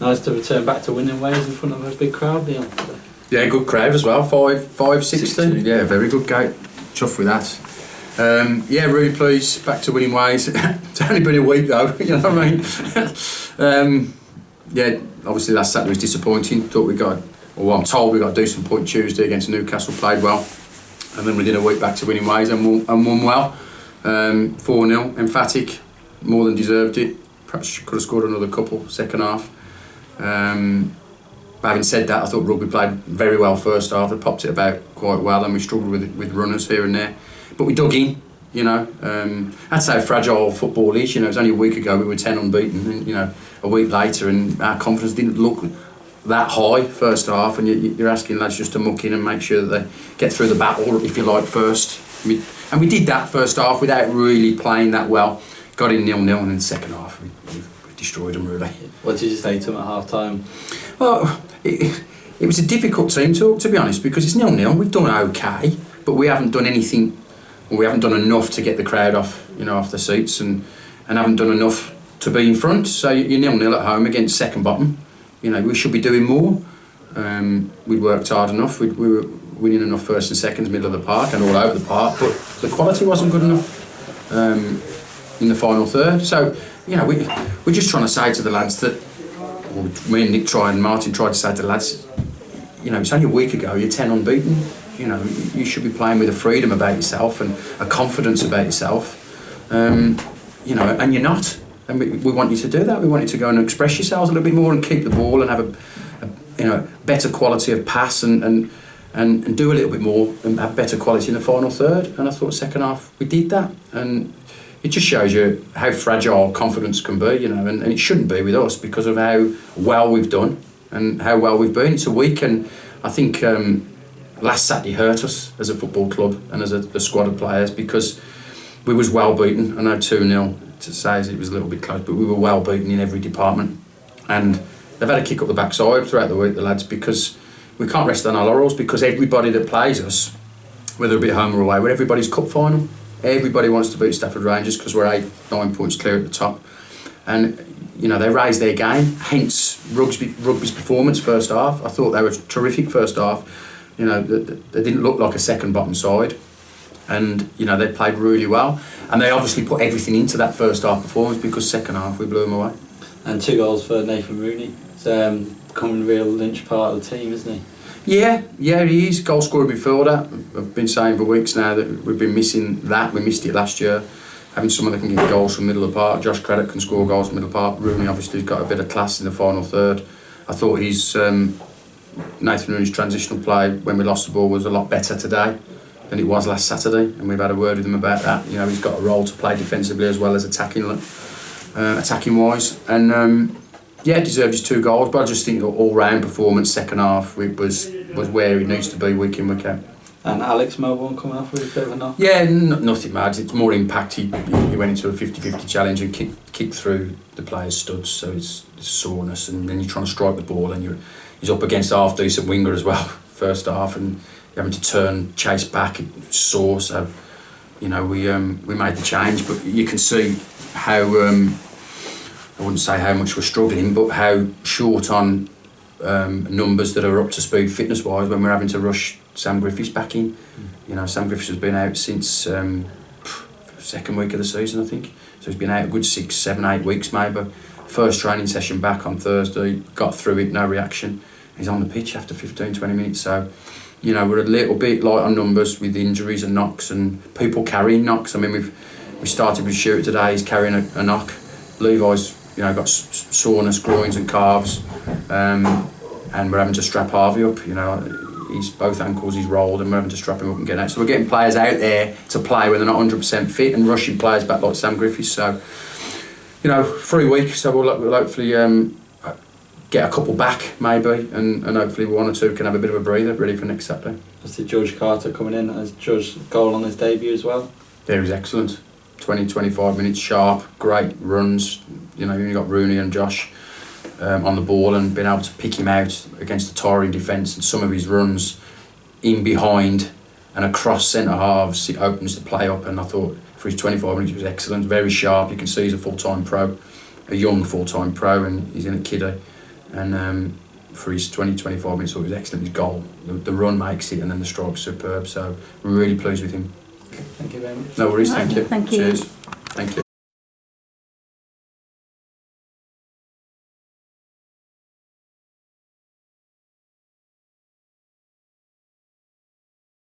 Nice to return back to winning ways in front of a big crowd, Leon. Yeah, good crowd as well. 560. Yeah, very good gate. Chuffed with that. Yeah, really pleased. Back to winning ways. It's only been a week though. You know what I mean? Yeah, obviously last Saturday was disappointing. I'm told we got a decent point Tuesday against Newcastle. Played well, and then we did a week back to winning ways and won well. 4-0, emphatic, more than deserved it. Perhaps could have scored another couple second half. But having said that, I thought rugby played very well first half. They popped it about quite well, and we struggled with runners here and there. But we dug in, you know. That's how fragile football is. You know, it was only a week ago we were 10 unbeaten, and you know, a week later, and our confidence didn't look that high first half. And you're asking lads just to muck in and make sure that they get through the battle, if you like, first. And we did that first half without really playing that well. Got in 0-0, and in the second half we destroyed them really. What did you say to them at half time? Well, it was a difficult team to be honest, because it's 0-0. We've done okay, but we haven't done anything. We haven't done enough to get the crowd off the seats, and haven't done enough to be in front. So you're 0-0 at home against second bottom. You know, we should be doing more. We'd worked hard enough. We were winning enough first and seconds, middle of the park and all over the park, but the quality wasn't good enough in the final third. So, you know, we're just trying to say to the lads that, or me and Nick Martin tried to say to the lads, you know, it's only a week ago, you're 10 unbeaten. You know, you should be playing with a freedom about yourself and a confidence about yourself. You know, and you're not. And we want you to do that. We want you to go and express yourselves a little bit more and keep the ball and have a better quality of pass and do a little bit more and have better quality in the final third. And I thought second half we did that, and it just shows you how fragile confidence can be, you know, and it shouldn't be with us because of how well we've done and how well we've been. It's a week, and I think last Saturday hurt us as a football club and as a squad of players, because we was well beaten. I know 2-0 to say it was a little bit close, but we were well beaten in every department, and they've had a kick up the backside throughout the week, the lads, because we can't rest on our laurels, because everybody that plays us, whether it be home or away, we're everybody's cup final. Everybody wants to beat Stafford Rangers because we're 8-9 points clear at the top, and you know they raised their game. Hence rugby's performance first half. I thought they were terrific first half. You know, they didn't look like a second bottom side, and you know they played really well, and they obviously put everything into that first half performance, because second half we blew them away. And 2 goals for Nathan Rooney. It's becoming a real linch part of the team, isn't he? Yeah, he is. Goal scorer midfielder. I've been saying for weeks now that we've been missing that. We missed it last year. Having someone that can get goals from the middle of the park. Josh Craddock can score goals from the middle of the park. Rooney obviously has got a bit of class in the final third. I thought his Nathan Rooney's transitional play when we lost the ball was a lot better today than it was last Saturday, and we've had a word with him about that. You know, he's got a role to play defensively as well as attacking wise, and deserved his 2 goals. But I just think all round performance second half was where he needs to be week in, week out. And Alex Melbourne coming off with a bit of a knock? Yeah, nothing mad. It's more impact. He went into a 50-50 challenge and kicked through the player's studs, so it's soreness, and then you're trying to strike the ball, and he's up against a half decent winger as well first half, and you're having to turn, chase back, it's sore. So you know we made the change, but you can see how I wouldn't say how much we're struggling, but how short on numbers that are up to speed fitness wise when we're having to rush Sam Griffiths back in. You know, Sam Griffiths has been out since second week of the season, I think. So he's been out a good 6, 7, 8 weeks maybe. First training session back on Thursday, got through it, no reaction. He's on the pitch after 15, 20 minutes. So, you know, we're a little bit light on numbers with injuries and knocks and people carrying knocks. I mean, we started with Shooter today, he's carrying a knock. Levi's, you know, got soreness, groins and calves, and we're having to strap Harvey up. You know, he's both ankles he's rolled, and we're having to strap him up and get out. So we're getting players out there to play when they're not 100% fit, and rushing players back like Sam Griffiths. So, you know, 3 weeks. So we'll hopefully get a couple back maybe, and hopefully 1 or 2 can have a bit of a breather ready for next Saturday. I see George Carter coming in as George goal on his debut as well. Yeah, he's excellent. 20-25 minutes sharp, great runs. You know, you've got Rooney and Josh on the ball, and being able to pick him out against the tiring defence, and some of his runs in behind and across centre halves, it opens the play up. And I thought for his 25 minutes he was excellent, very sharp. You can see he's a full-time pro, a young full-time pro, and he's in a kiddie. and for his 20-25 minutes, it was excellent. His goal, the run makes it, and then the strike's superb. So we're really pleased with him. Thank you very much. No worries. Thank you. Thank you. Cheers. Thank you.